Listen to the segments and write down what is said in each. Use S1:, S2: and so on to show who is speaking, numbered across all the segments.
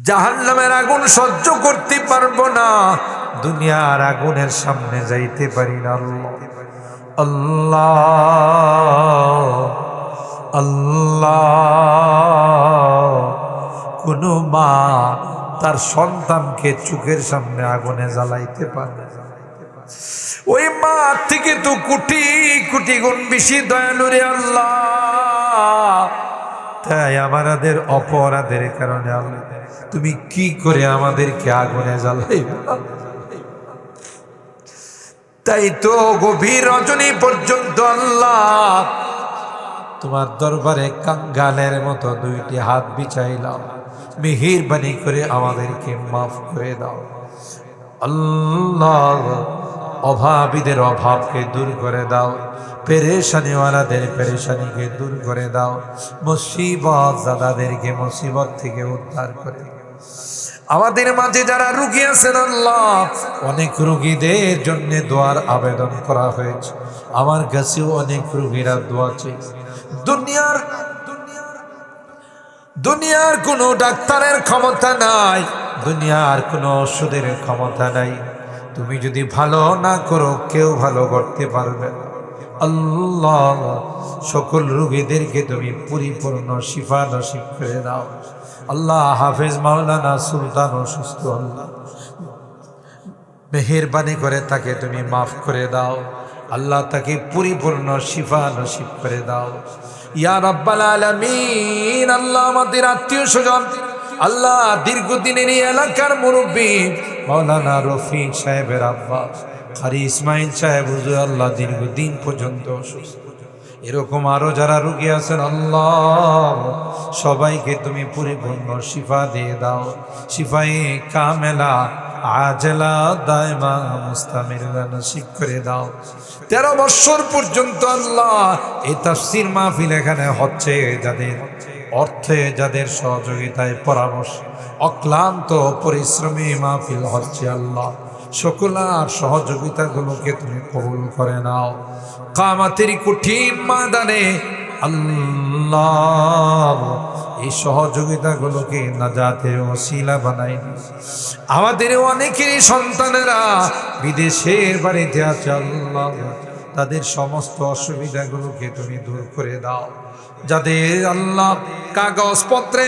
S1: জাহান্নামের আগুন সহ্য করতে পারবো না, দুনিয়ার আগুনের সামনে যাইতে পারি না। আল্লাহ আল্লাহ, কোন মা তার সন্তানকে চোখের সামনে আগুনে জ্বালাইতে পারে? ওই মা থেকে তো কোটি কোটি গুণ বেশি দয়ালু রে আল্লাহ। তাই আমাদের অপরাধের কারণে আল্লাহ তুমি কি করে আমাদেরকে আগুনে জ্বালাইবা? তাই তো গভীর রজনী পর্যন্ত আল্লাহ তোমার দরবারে কাঙ্গালের মতো দুইটি হাত বিছাইলাম, মেহেরবানি করে আমাদেরকে মাফ করে দাও আল্লাহ। অভাবীদের অভাবকে দূর করে দাও, পেরেশানিওয়ালাদের পেরেশানিকে দূর করে দাও, মুসিবত দাদাদেরকে মুসিবত থেকে উদ্ধার করে দাও। আমাদের মাঝে যারা রোগী আছেন আল্লাহ, অনেক রোগীদের জন্য দোয়ার আবেদন করা হয়েছে। আমার কাছেও অনেক রোগীরা দোয়া চেয়েছে। দুনিয়ার কোনো ডাক্তারের ক্ষমতা নাই, দুনিয়ার কোনো ওষুধের ক্ষমতা নাই। তুমি যদি ভালো না করো কেউ ভালো করতে পারবে না আল্লাহ। সকল রোগীদেরকে তুমি পরিপূর্ণ শিফা নসিব করে দাও আল্লাহ। হাফেজ মাওলানা সুলতান অসুস্থ আল্লাহ, মেহেরবানি করে তাকে তুমি মাফ করে দাও আল্লাহ, তাকে পরিপূর্ণ শিফা নসিব করে দাও ইয়া রাব্বাল আলামিন। আল্লাহ আমাদের আত্মীয় স্বজন আল্লাহ, দীর্ঘদিনের এই এলাকার মুরব্বী মাওলানা রফিক সাহেবের আব্বা কারি ইসমাইল সাহেব হুজুর আল্লাহ দীর্ঘদিন পর্যন্ত অসুস্থ। এরকম আরো যারা রোগী আছেন আল্লাহ, সবাইকে তুমি পরিপূর্ণ শিফা দিয়ে দাও, শিফায়ে কামেলা আজলা দায়মা মুস্তামিরা নসিব করে দাও। 13 বছর পর্যন্ত আল্লাহ এই তাফসীর মাহফিল এখানে হচ্ছে, যাদের অর্থে যাদের সহযোগিতায় পরামর্শ অক্লান্ত পরিশ্রমী মাহফিল হচ্ছে আল্লাহ, সকলার সহযোগিতাগুলোকে তুমি কবুল করে নাও। কিয়ামতের কঠিন ময়দানে আল্লাহ এই সহযোগিতাগুলোকে নাজাতের ওসিলা বানাই দিও। আমাদের অনেকেরই সন্তানেরা বিদেশের বাড়িতে আছে আল্লাহ, তাদের সমস্ত অসুবিধাগুলোকে তুমি দূর করে দাও। যাদের আল্লাহ কাগজপত্রে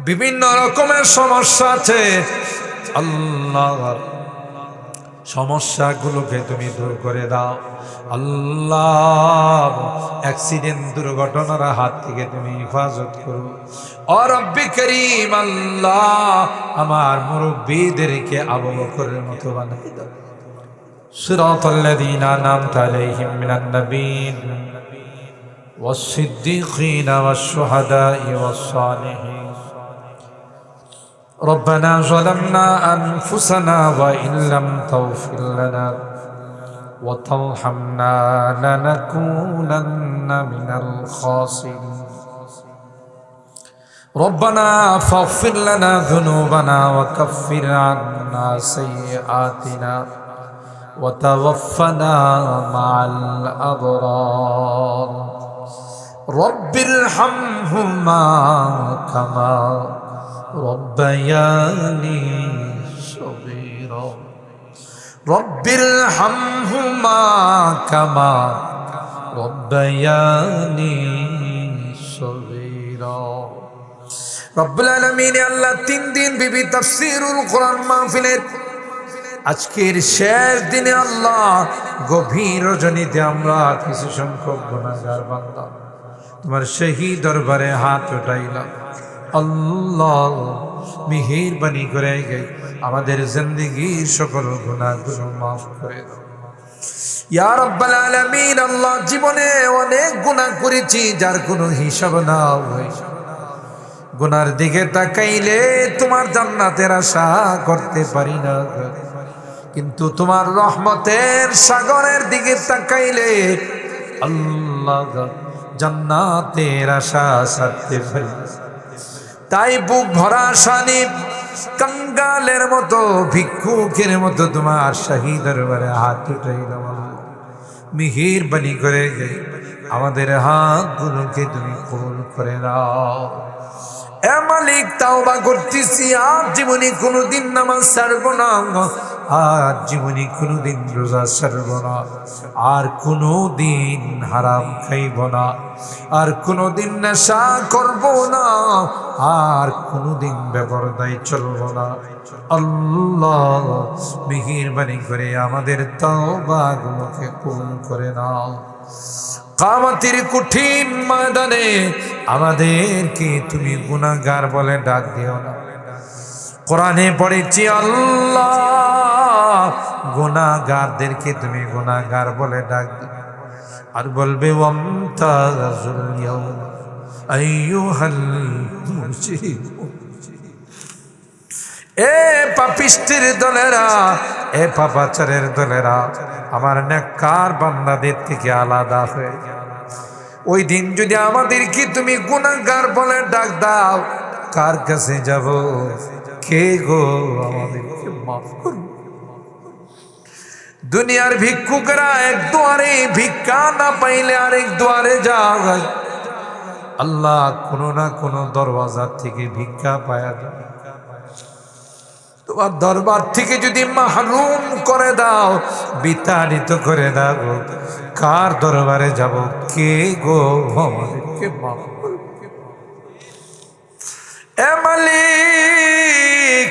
S1: বিভিন্ন রকমের সমস্যা আছে আল্লাহ, সমস্যাগুলোকে তুমি দূর করে দাও আল্লাহ। অ্যাক্সিডেন্ট দুর্ঘটনার হাত থেকে তুমি হেফাজত করো ও রব্বি করিম আল্লাহ। আমার মুরব্বীদেরকে আবু বকরের মতো বানাই দাও। সিরাতাল্লাযীনা আন'আমতা আলাইহিম মিনান নাবিয়্যিন ওয়াস-সিদ্দীকিনা ওয়াশ-শুহাদা'i ওয়াস-সালিহিন। ربنا ظلمنا أنفسنا وإن لم تغفر لنا وترحمنا لنكونن من الخاسرين. ربنا فاغفر لنا ذنوبنا وكفر عنا سيئاتنا وتوفنا مع الأبرار. رب ارحمهما كما ربياني صغيرا. رب ارحمهما كما ربياني صغيرا. রব্বুল আলামিন আল্লাহ 3 দিন বিবি তাফসীরুল কোরআন মাহফিলের আজকের শেষ দিনে আল্লাহ গভীর রজনীতে আমরা কিছু সংখ্যক গুনাহগার বান্দা তোমার সেই দরবারে হাত উঠাইলাম আল্লাহ। মেহেরবানি করে আমাদের জিন্দেগীর সকল গুনাহগুলো মাফ করে দাও ইয়া রাব্বাল আলামিন। আল্লাহ জীবনে অনেক গুনাহ করেছি যার কোনো হিসাব নাই, গুনার দিকে তাকাইলে তোমার জান্নাতের আশা করতে পারি না, কিন্তু তোমার রহমতের সাগরের দিকে তাকাইলে আল্লাহ জান্নাতের আশা ছাড়তে পারি। তাই বুক ভরা আশানি কাঙ্গালের মতো ভিক্ষুকের মতো তোমার শাহী দরবারে হাত উঠাইলাম। মেহেরবানি করে আমাদের হাতগুলোকে তুমি কবুল করে নাও। এ মালিক তাওবা করতেছি, আর জীবনে কোনোদিন নামাজ ছাড়বো না, আর জীবনে কোনোদিন রোজা ছাড়বো না, আর কোনোদিন হারাম খাইব না, আর কোনোদিন নেশা করব না, আর কোনোদিন বেপরদায় চলবো না। আল্লাহ মেহেরবানি করে আমাদের তাওবাগুলোকে কবুল করে নাও। কিয়ামতের কঠিন ময়দানে আমাদেরকে তুমি গুনাহগার বলে ডাক দিও না। কোরআনে পড়েছি আল্লাহ গুনাহগারদেরকে তুমি গুনাহগার বলে ডাক দিও, আর বলবে ওয়ামতাযুল ইয়াওমা আইয়ুহাল মুজরিমুন। এ পাপিষ্টের দলেরা, এ পাপাচারের দলেরা, আমার নেককার বান্দাদের থেকে আলাদা হয়ে ওই দিন যদি আমাদেরকে তুমি গুনাহগার বলে ডাক দাও, কার কাছে যাব? কে গো আমাদেরকে মাফ করো? দুনিয়ার ভিক্ষুকরা এক দুয়ারে ভিক্ষা না পাইলে আরেক দুয়ারে যায়। আল্লাহ কোনো না কোনো দরওয়াজা থেকে ভিক্ষা পায়া যায়। তোমার দরবার থেকে যদি মাহরুম করে দাও, বিতাড়িত করে দাও, কার দরবারে যাব? কে গো আমাদেরকে মাফ করো? এ মালিক,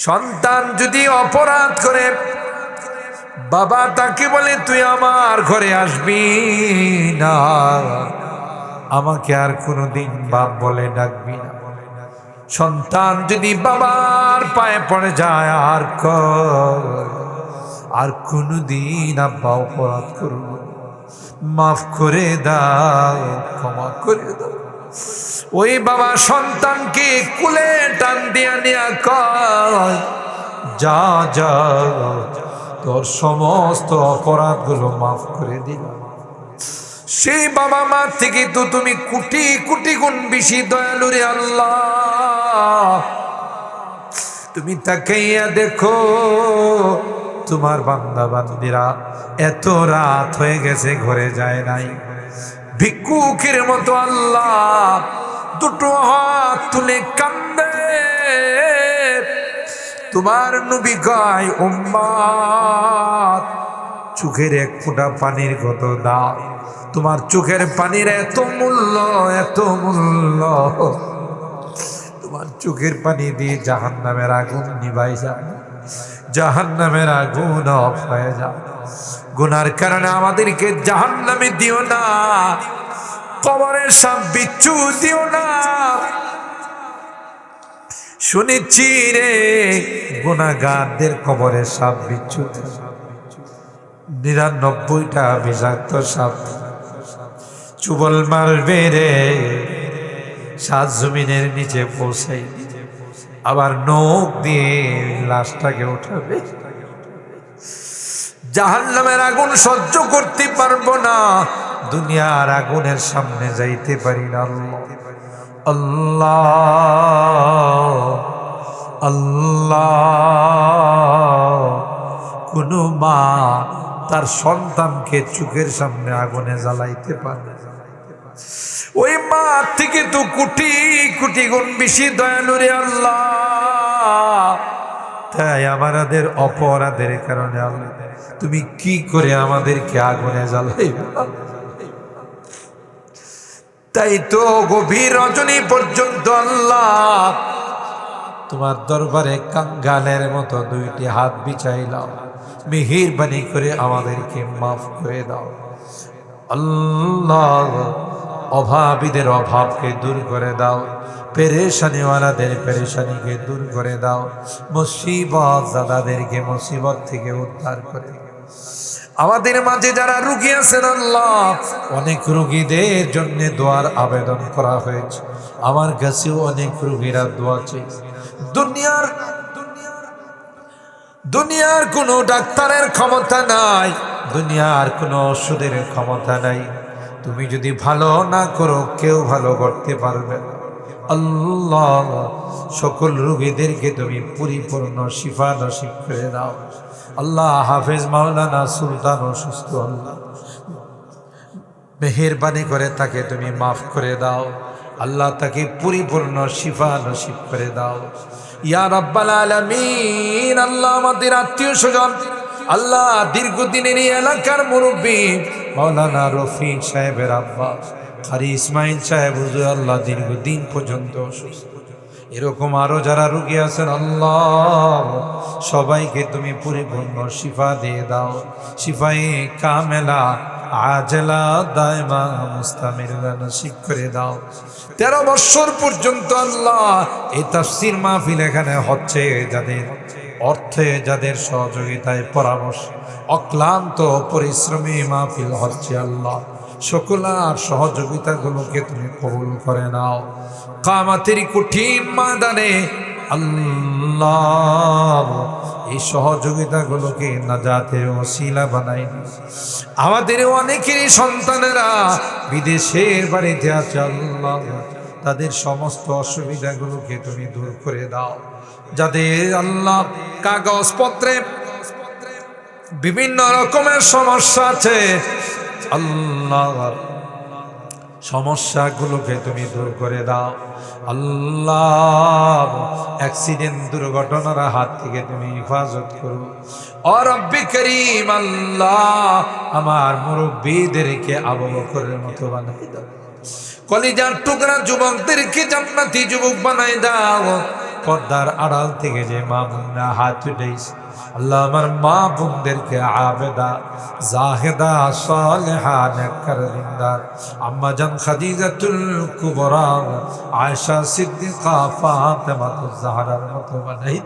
S1: সন্তান যদি অপরাধ করে, বাবা তাকে বলে তুই আমার ঘরে আসবি না, আমাকে আর কোনোদিন বাপ বলে ডাকবি না। সন্তান যদি বাবার পায়ে পড়ে যায় আর কোনদিন আব্বা অপরাধ করব, মাফ করে দাও, ক্ষমা করে দাও, ওই বাবা সন্তানকে কুলে টান দিয়া নিয়া কয় যা যা তোর সমস্ত অপরাধগুলো মাফ করে দিল। সেই বাবা মা থেকে তো তুমি কোটি কোটি গুণ বেশি দয়ালু রে আল্লাহ। তুমি তাকাইয়া দেখো তোমার বান্দা বান্দিরা এত রাত হয়ে গেছে ঘরে যায় নাই, ভিক্ষুকের মতো আল্লাহ দুটো হাত তুলে কান্দে। তোমার নবী কয় উম্মত চোখের এক ফোঁটা পানির কত দাম, তোমার চোখের পানির এত মূল্য, এত মূল্য, তোমার চোখের পানি দিয়ে জাহান্নামের আগুন নিভাই যায়, জাহান্নামের আগুন অফ হয়ে যায়। গুনার কারণে আমাদেরকে জাহান্নামে দিও না, কবরের সাপ বিচ্ছু দিও না। শুনেছি রে গুনাহগারদের কবরে সাপ বিচ্ছু ৯৯টা বিষাক্ত সাপ চুবল মারবে রে, সাত জমিনের নিচে পৌঁছাই আবার নখ দিয়ে লাশটাকে উঠাবে। জাহান্নামের আগুন সহ্য করতে পারবো না, দুনিয়ার আগুনের সামনে যাইতে পারি না। আল্লাহ আল্লাহ, কোন মা তার সন্তানকে চোখের সামনে আগুনে জ্বালাইতে পারে? ওই মা থেকে তো কোটি কোটি গুণ বেশি দয়ালু রে আল্লাহ। তাই আমাদের অপরাধের কারণে আল্লাহ তুমি কি করে আমাদেরকে আগুনে জ্বালাইবে? তাই তো গভীর রজনী পর্যন্ত আল্লাহ তোমার দরবারে কাঙ্গালের মতো দুইটি হাত বিছাইলাম, মেহেরবানি করে আমাদেরকে মাফ করে দাও আল্লাহ। অভাবীদের অভাবকে দূর করে দাও, পেরেশানিওয়ালাদের পেরেশানিকে দূর করে দাও, মুসিবত দাদাদেরকে মুসিবত থেকে উদ্ধার করে দাও। আমাদের মাঝে যারা রোগী আছেন আল্লাহ, অনেক রোগীদের জন্য দোয়ার আবেদন করা হয়েছে, আমার কাছেও অনেক রোগীরা দোয়া চেয়েছে। দুনিয়ার কোনো ডাক্তারের ক্ষমতা নাই, দুনিয়ার কোনো ওষুধের ক্ষমতা নাই, তুমি যদি ভালো না করো কেউ ভালো করতে পারবে না আল্লাহ। সকল রোগীদেরকে তুমি পরিপূর্ণ শিফা নসিব করে দাও আল্লাহ। হাফেজ মাওলানা সুলতান অসুস্থ আল্লাহ, মেহেরবানি করে তাকে তুমি মাফ করে দাও আল্লাহ তাকে পরিপূর্ণ শিফা নসিব করে দাও। ইয়া রাব্বাল আলামিন, আল্লাহ আমাদের আত্মীয় স্বজন, আল্লাহ দীর্ঘদিনের এই এলাকার মুরব্বী মাওলানা রফিক সাহেবের আব্বা কারি ইসমাইল সাহেব হুজুর, আল্লাহ দীর্ঘদিন পর্যন্ত অসুস্থ, এরকম আরো যারা রোগী আছেন আল্লাহ সবাইকে তুমি পরিপূর্ণ শিফা দিয়ে দাও, শিফায়ে কামেলা আজলা দায়মা মুস্তামিরা নসিব করে দাও। 13 বছর পর্যন্ত আল্লাহ এই তাফসীর মাহফিল এখানে হচ্ছে, যাদের অর্থে যাদের সহযোগিতায় পরামর্শ অক্লান্ত পরিশ্রমী মাহফিল হচ্ছে আল্লাহ সকলার সহযোগিতাগুলোকে তুমি কবুল করে নাও। কিয়ামতের কঠিন ময়দানে আল্লাহ এই সহযোগিতাগুলোকে নাজাতের ওসিলা বানাই দিও। আমাদের অনেকেরই সন্তানেরা বিদেশের বাড়িতে আছে আল্লাহ, তাদের সমস্ত অসুবিধাগুলোকে তুমি দূর করে দাও। যাদের আল্লাহ কাগজপত্রে বিভিন্ন রকমের সমস্যা আছে আল্লাহ, সমস্যাগুলোকে তুমি দূর করে দাও আল্লাহ। অ্যাক্সিডেন্ট দুর্ঘটনার হাত থেকে তুমি হেফাজত করো ও রব্বি করিম। আল্লাহ আমার মুরব্বীদেরকে আবু বকরের মতো বানাই দাও, কলিজার টুকরা যুবকদেরকে জান্নাতি যুবক বানাই দাও। পর্দার আড়াল থেকে যে মা বোনরা হাত উঠেছে আল্লাহ আমার মা বোনদেরকে আবেদা জাহেদা সালেহা নেককার দিনদার আম্মা জান খাদিজাতুল কুবরা আয়েশা সিদ্দিকা ফাতেমাতুজ জাহরার মতো বানাই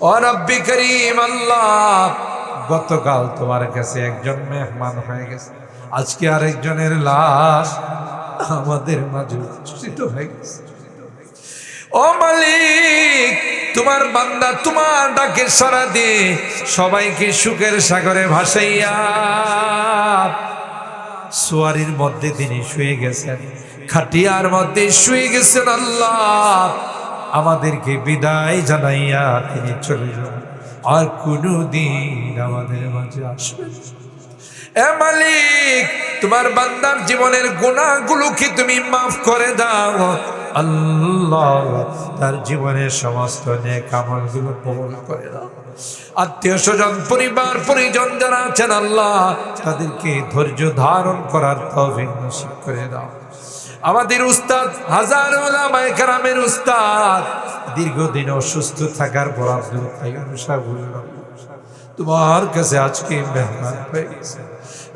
S1: ও রব্বি করিম। আল্লাহ গতকাল তোমার কাছে একজন মেহমান হয়ে গেছে, আজকে আরেকজনের লাশ আমাদের মাঝে উপস্থিত হয়ে গেছে। ও মালিক, তোমার বান্দা তোমার ডাকের সাড়া দিয়ে সবাইকে সুখের সাগরে ভাসাইয়া সোয়ারির মধ্যে তিনি শুয়ে গেছেন, খাটিয়ার মধ্যে শুয়ে গেছেন আল্লাহ। আমাদেরকে বিদায় জানাইয়া তিনি চলে যান, আর কোনদিন আমাদের মাঝে আসবেন। এ মালিক, তোমার বান্দার জীবনের গুনাহগুলোকে তুমি মাফ করে দাও আল্লাহ, তার জীবনের সমস্ত নেক আমলগুলো কবুল করে দাও। আত্মীয় স্বজন পরিবার পরিজন যারা আছেন আল্লাহ, তাদেরকে ধৈর্য ধারণ করার তৌফিক নসিব করে দাও। আমাদের উস্তাদ হাজার উলামায়ে কেরামের উস্তাদ দীর্ঘদিন অসুস্থ থাকার পর আব্দুল কাইয়ুম সাহেব তোমার কাছে আজকে মেহমান হয়ে গেছে।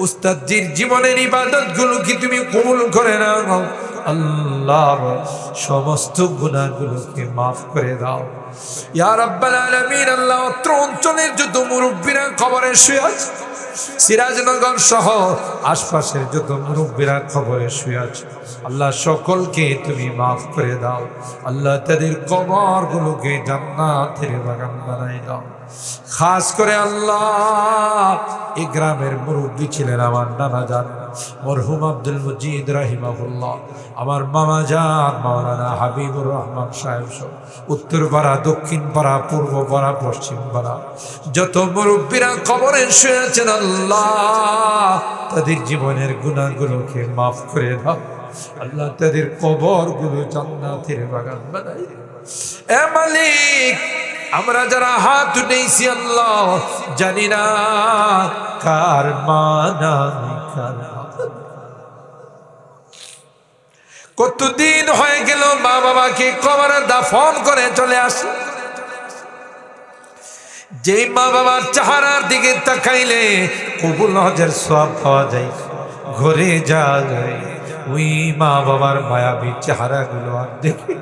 S1: উস্তাদজির জীবনের ইবাদতগুলো কি তুমি কবুল করে নাও আল্লাহ, সমস্ত গুনাহগুলোকে মাফ করে দাও ইয়া রাব্বাল আলামিন। আল্লাহ অত্র অঞ্চলের যত মুরব্বীরা কবরে শুয়ে আছে, সিরাজনগর সহ আশপাশের যত মুরব্বীরা কবরে শুয়ে আছে আল্লাহ সকলকে তুমি মাফ করে দাও আল্লাহ, তাদের কবরগুলোকে জান্নাতের বাগান বানাই দাও। খাস করে আল্লাহ এই গ্রামের মুরব্বী ছিলেন আমার নানা জান মরহুম আব্দুল মজিদ রাহিমাহুল্লাহ, আমার মামা জান মাওলানা হাবিবুর রহমান সাহেব সহ উত্তর পাড়া, দক্ষিণ পাড়া, পূর্ব পাড়া, পশ্চিম পাড়া যত মুরব্বীরা কবরে শুয়ে আছেন আল্লাহ, তাদের জীবনের গুনাহগুলোকে মাফ করে দাও আল্লাহ, তাদের কবরগুলো জান্নাতের বাগান বানাই দাও। এ মালিক, আমরা যারা হাত উঠেছি আল্লাহ জানি না কার মানা কতদিন হয়ে গেল মা বাবাকে কবরে দাফন করে চলে আসে, যেই মা বাবার চেহারার দিকে তাকাইলে কবুল হজের সওয়াব পাওয়া যায়, ঘরে যায় ওই মা বাবার মায়াবী চেহারাগুলো আর দেখি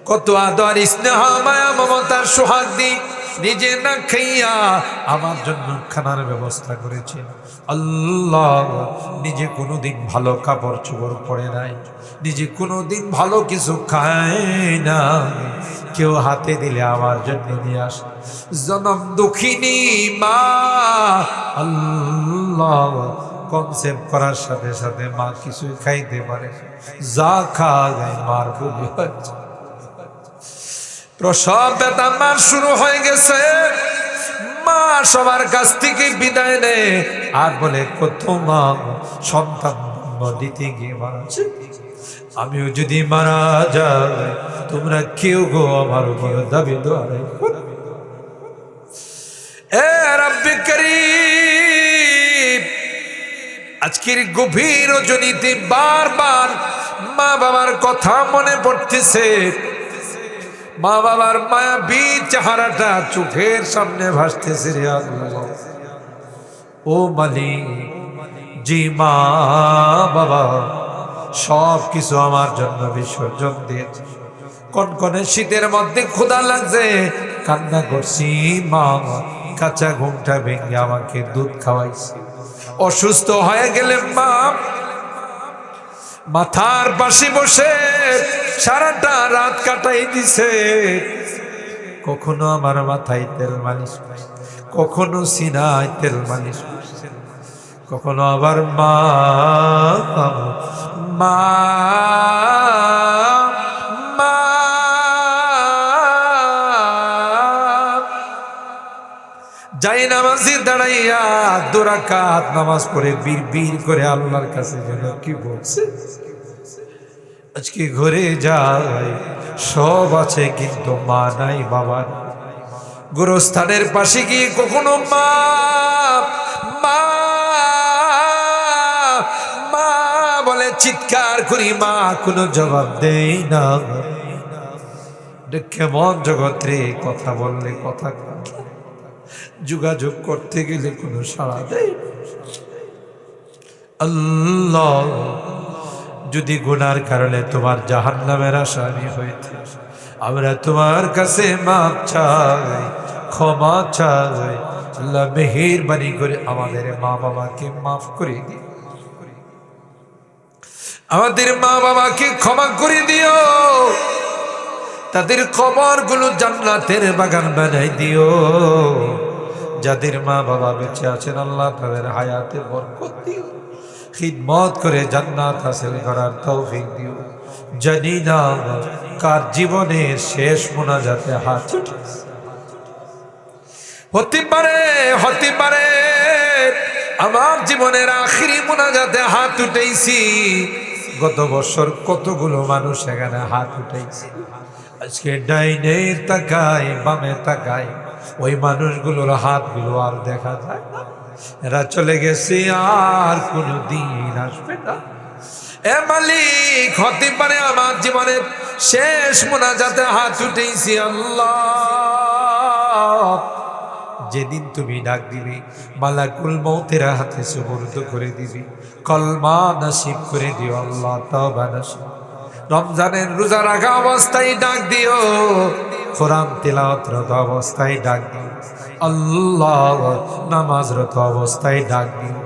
S1: কত আদর স্নেহ মায়া মমতার সোহাগ দি নিজে না খাইয়া আমার জন্য খানার ব্যবস্থা করেছেন আল্লাহ। নিজে কোনোদিন ভালো কাপড় চোপড় পরে নাই, নিজে কোনোদিন ভালো কিছু খায় না, কেউ হাতে দিলে আমার জন্য নিয়ে আসে। জনম দুঃখিনী মা আল্লাহ, কনসেপ্ট করার সাথে সাথে মা কিছুই খাইতে পারে, যা খায় মার বলি হচ্ছে। প্রসব ব্যথা মার শুরু হয়ে গেছে, মা সবার কাছ থেকে বিদায় নেয় আর বলে কত মা সন্তান দিতে গিয়ে মারছে। আমিও যদি মারা যাই তোমরা কেউ গো আমার উপর দাবি দোয়ারে এ রব্বে করিম আজকের গভীর রজনীতে বারবার মা বাবার কথা মনে পড়তেছে মা বাবার মায়াবী চেহারাটা চোখের সামনে ভাসতেছে রে আল্লাহ ও মালিক জি মা বাবা সব কিছু আমার জন্য বিসর্জন দিয়েছে কনকনে শীতের মধ্যে ক্ষুধা লাগছে কান্না করছি মা কাঁচা ঘুমটা ভেঙে আমাকে দুধ খাওয়াইছে অসুস্থ হয়ে গেলে মা মাথার পাশে বসে সারাটা রাত কাটাই দিছে কখনো আমার মাথায় তেল মালিশ কখনো সিনায় তেল মালিশ কখনো আবার মা মা মা যাই নামাজি দাঁড়াইয়া 2 রাকাত নামাজ পড়ে বীর বীর করে আল্লাহর কাছে যেন কি বলছে আজকে ঘরে যাই সব আছে কিন্তু মা নাই বাবা গোরস্থানের পাশে গিয়ে কখনো মা মা মা বলে চিৎকার করি মা কোনো জবাব দেই না কেমন জগৎ রে কথা বললে কথা যোগাযোগ করতে গেলে কোনো সাড়া দেয় আল্লাহ যদি গুনার কারণে তোমার জাহান্নামের আসামি হইতে আমরা তোমার কাছে মাপ চাই ক্ষমা চাই আল্লাহ মেহেরবানি করে আমাদের মা বাবাকে মাফ করে দিও আমাদের মা বাবাকে ক্ষমা করে দিও তাদের কবরগুলো জান্নাতের বাগান বানাই দিও যাদের মা বাবা বেঁচে আছেন আল্লাহ তাদের হায়াতে বরকত দিও খিদমত করে জান্নাত হাসিল করার তৌফিক দিও জানি না কার জীবনের শেষ মোনাজাতে হাত হতে পারে আমার জীবনের আখিরি মোনাজাতে হাত উঠেছি গত বছর কতগুলো মানুষ এখানে হাত উঠেছি আজকে ডাইনে তাকায় বামে তাকায় ওই মানুষগুলোর হাতগুলো আর দেখা যায় না এরা চলে গেছে আর কোনো দিন আসবে না এ মালিক হতে পারে আমার জীবনের শেষ মোনাজাতে হাত উঠেছি আল্লাহ যেদিন তুমি ডাক দিবি মালাকুল মউতের হাতে সুপর্দ করে দিবি কলমা নসিব করে দিও আল্লাহ তওবা নসিব রমজানের রোজা রাখা অবস্থায় ডাক দিও কোরআন তিলাওয়াতরত অবস্থায় ডাক দিও আল্লাহ নামাজরত অবস্থায় ডাক দিও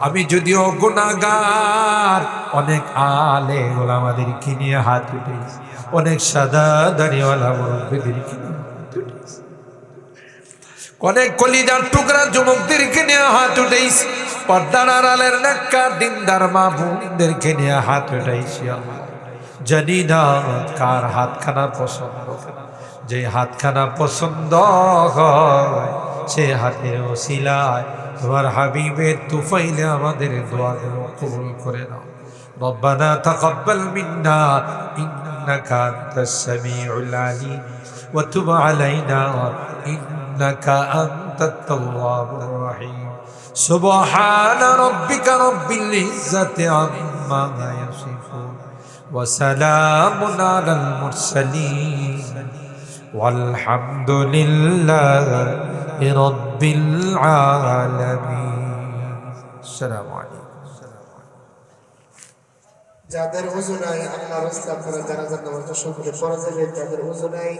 S1: আমি যদিও গুনাহগার অনেক আলেম ওলামাদেরকে নিয়ে হাত উঠেছি অনেক সাদা দাড়িওয়ালা মুরব্বিদেরকে নিয়ে হাত উঠেছি অনেক কলিজার টুকরা যুবকদেরকে নিয়ে হাত উঠেছি পর্দার আড়ালের নেককার দিনদার মা বোনদেরকে নিয়ে হাত উঠেছি আল্লাহ জানি না কার হাতখানা পছন্দ যে হাতখানা পছন্দ হয় সে হাতের ওসিলায় তোমার হাবিবের তুফাইলে আমাদের দোয়াগুলো কবুল করে নাও রব্বানা তাকাব্বাল মিন্না ইন্নাকা আনতাস সামিউল আলিম ওয়া তুব আলাইনা ইন্নাকা আনতাত তাওয়াবুর রহিম সুবহানা রাব্বিকা রাব্বিল ইজ্জাতি আম্মা ইয়াসিফুন وسلام على المرسلين والحمد لله رب العالمين السلام عليكم
S2: যাদের ওযু নাই আল্লাহর রাস্তায় আপনারা জানাজার নামাজটা সকলে পড়া যাবে যাদের ওযু নাই